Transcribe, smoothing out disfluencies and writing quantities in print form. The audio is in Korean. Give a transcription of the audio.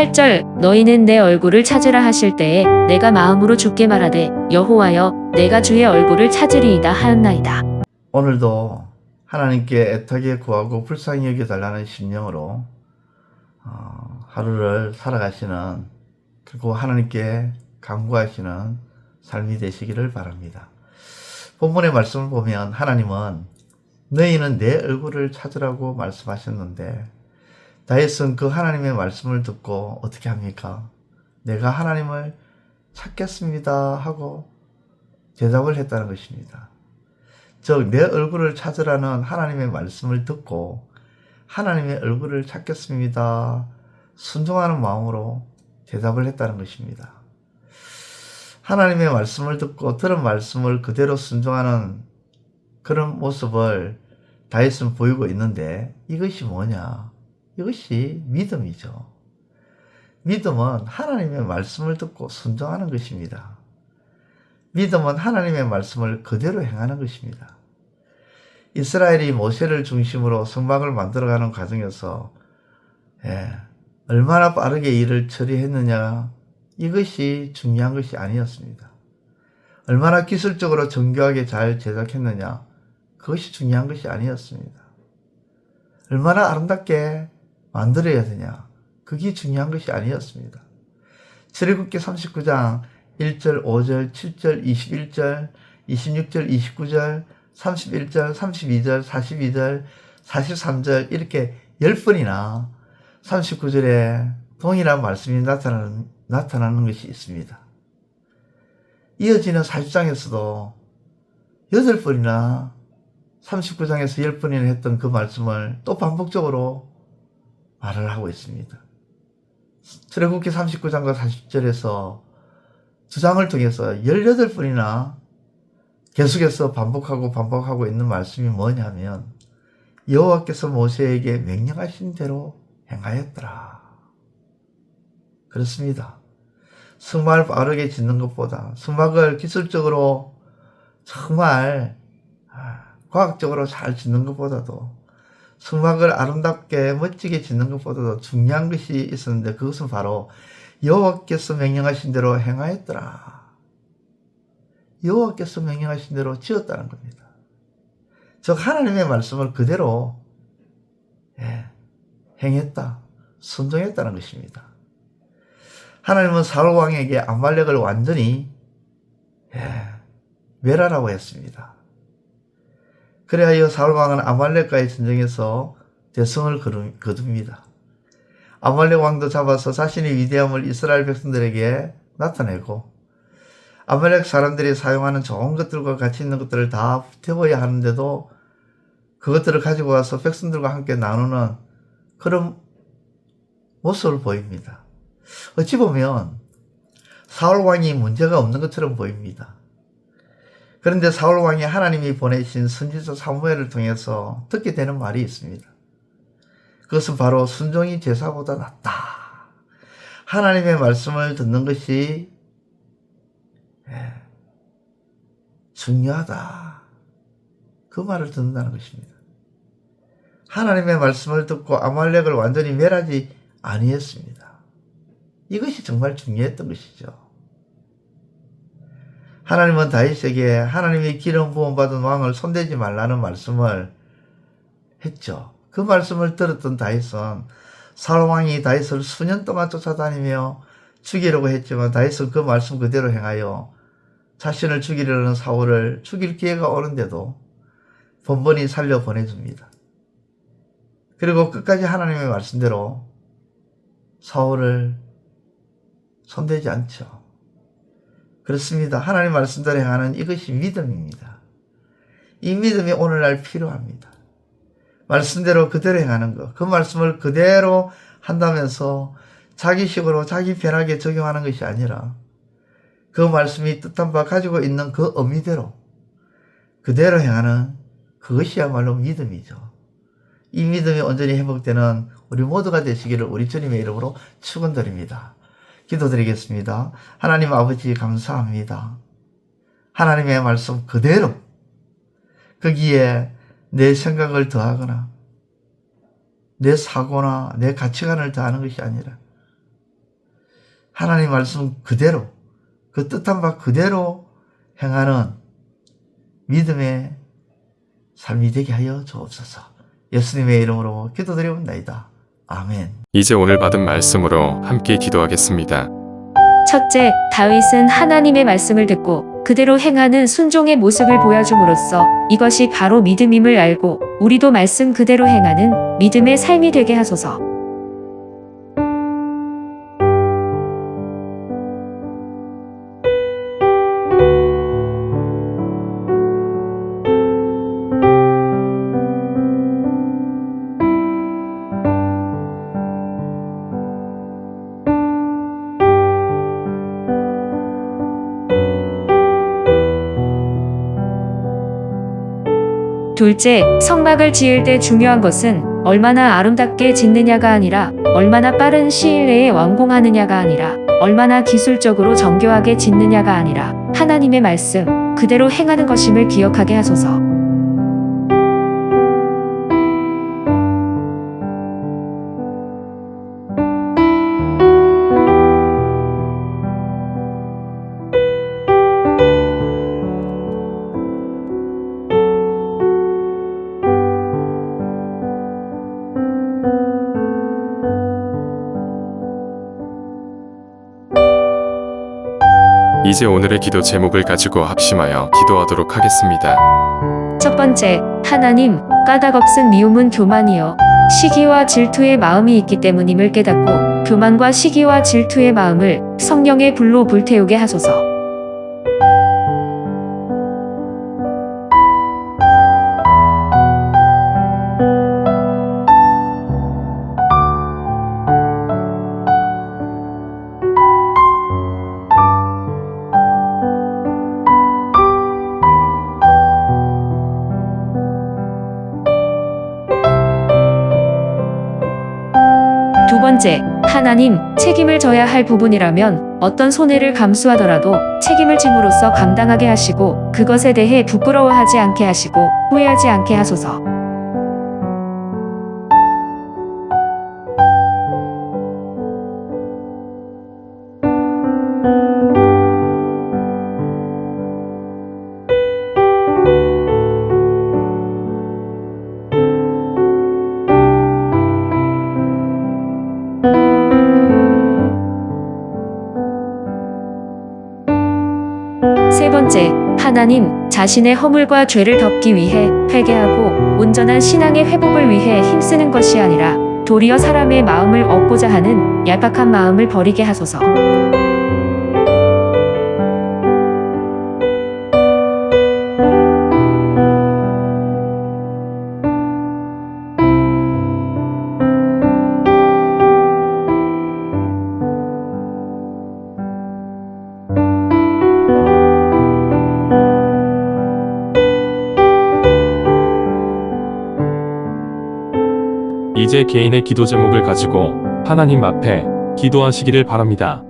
8절 너희는 내 얼굴을 찾으라 하실 때에 내가 마음으로 주께 말하되 여호와여 내가 주의 얼굴을 찾으리이다 하였나이다. 오늘도 하나님께 애타게 구하고 불쌍히 여겨달라는 심령으로 하루를 살아가시는, 그리고 하나님께 간구하시는 삶이 되시기를 바랍니다. 본문의 말씀을 보면 하나님은 너희는 내 얼굴을 찾으라고 말씀하셨는데, 다윗은 그 하나님의 말씀을 듣고 어떻게 합니까? 내가 하나님을 찾겠습니다 하고 대답을 했다는 것입니다. 즉, 내 얼굴을 찾으라는 하나님의 말씀을 듣고 하나님의 얼굴을 찾겠습니다 순종하는 마음으로 대답을 했다는 것입니다. 하나님의 말씀을 듣고 들은 말씀을 그대로 순종하는 그런 모습을 다윗은 보이고 있는데, 이것이 뭐냐? 이것이 믿음이죠. 믿음은 하나님의 말씀을 듣고 순종하는 것입니다. 믿음은 하나님의 말씀을 그대로 행하는 것입니다. 이스라엘이 모세를 중심으로 성막을 만들어가는 과정에서 얼마나 빠르게 일을 처리했느냐, 이것이 중요한 것이 아니었습니다. 얼마나 기술적으로 정교하게 잘 제작했느냐, 그것이 중요한 것이 아니었습니다. 얼마나 아름답게 만들어야 되냐, 그게 중요한 것이 아니었습니다. 출애굽기 39장 1절, 5절, 7절, 21절, 26절, 29절, 31절, 32절, 42절, 43절 이렇게 10번이나 39절에 동일한 말씀이 나타나는 것이 있습니다. 이어지는 40장에서도 8번이나 39장에서 10번이나 했던 그 말씀을 또 반복적으로 말을 하고 있습니다. 출애굽기 39장과 40절에서 두 장을 통해서 18번이나 계속해서 반복하고 있는 말씀이 뭐냐면, 여호와께서 모세에게 명령하신 대로 행하였더라. 그렇습니다. 성막을 빠르게 짓는 것보다, 성막을 기술적으로 정말 과학적으로 잘 짓는 것보다도, 성막을 아름답게 멋지게 짓는 것보다도 중요한 것이 있었는데, 그것은 바로 여호와께서 명령하신 대로 행하였더라. 여호와께서 명령하신 대로 지었다는 겁니다. 즉 하나님의 말씀을 그대로 행했다, 순종했다는 것입니다. 하나님은 사울 왕에게 아말렉을 완전히 멸하라고 했습니다. 그래야 사울 왕은 아말렉과의 전쟁에서 대성을 거둡니다. 아말렉 왕도 잡아서 자신의 위대함을 이스라엘 백성들에게 나타내고, 아말렉 사람들이 사용하는 좋은 것들과 가치 있는 것들을 다 태워야 하는데도 그것들을 가지고 와서 백성들과 함께 나누는 그런 모습을 보입니다. 어찌 보면 사울 왕이 문제가 없는 것처럼 보입니다. 그런데 사울 왕이 하나님이 보내신 선지자 사무엘을 통해서 듣게 되는 말이 있습니다. 그것은 바로 순종이 제사보다 낫다. 하나님의 말씀을 듣는 것이 중요하다. 그 말을 듣는다는 것입니다. 하나님의 말씀을 듣고 아말렉을 완전히 멸하지 아니했습니다. 이것이 정말 중요했던 것이죠. 하나님은 다윗에게 하나님의 기름 부음 받은 왕을 손대지 말라는 말씀을 했죠. 그 말씀을 들었던 다윗은 사울 왕이 다윗을 수년 동안 쫓아다니며 죽이려고 했지만, 다윗은 그 말씀 그대로 행하여 자신을 죽이려는 사울을 죽일 기회가 오는데도 번번이 살려 보내줍니다. 그리고 끝까지 하나님의 말씀대로 사울을 손대지 않죠. 그렇습니다. 하나님 말씀대로 행하는 이것이 믿음입니다. 이 믿음이 오늘날 필요합니다. 말씀대로 그대로 행하는 것, 그 말씀을 그대로 한다면서 자기식으로 자기 편하게 적용하는 것이 아니라, 그 말씀이 뜻한 바 가지고 있는 그 의미대로 그대로 행하는 그것이야말로 믿음이죠. 이 믿음이 온전히 회복되는 우리 모두가 되시기를 우리 주님의 이름으로 축원드립니다. 기도드리겠습니다. 하나님 아버지 감사합니다. 하나님의 말씀 그대로 거기에 내 생각을 더하거나 내 사고나 내 가치관을 더하는 것이 아니라 하나님 말씀 그대로 그 뜻한 바 그대로 행하는 믿음의 삶이 되게 하여 주옵소서. 예수님의 이름으로 기도드려옵나이다. 아멘. 이제 오늘 받은 말씀으로 함께 기도하겠습니다. 첫째, 다윗은 하나님의 말씀을 듣고 그대로 행하는 순종의 모습을 보여줌으로써 이것이 바로 믿음임을 알고 우리도 말씀 그대로 행하는 믿음의 삶이 되게 하소서. 둘째, 성막을 지을 때 중요한 것은 얼마나 아름답게 짓느냐가 아니라 얼마나 빠른 시일 내에 완공하느냐가 아니라 얼마나 기술적으로 정교하게 짓느냐가 아니라 하나님의 말씀 그대로 행하는 것임을 기억하게 하소서. 이제 오늘의 기도 제목을 가지고 합심하여 기도하도록 하겠습니다. 첫 번째, 하나님, 까닭 없은 미움은 교만이요 시기와 질투의 마음이 있기 때문임을 깨닫고 교만과 시기와 질투의 마음을 성령의 불로 불태우게 하소서. 두 번째, 하나님, 책임을 져야 할 부분이라면 어떤 손해를 감수하더라도 책임을 짐으로써 감당하게 하시고 그것에 대해 부끄러워하지 않게 하시고 후회하지 않게 하소서. 세 번째, 하나님, 자신의 허물과 죄를 덮기 위해 회개하고 온전한 신앙의 회복을 위해 힘쓰는 것이 아니라 도리어 사람의 마음을 얻고자 하는 얄팍한 마음을 버리게 하소서. 이제 개인의 기도 제목을 가지고 하나님 앞에 기도하시기를 바랍니다.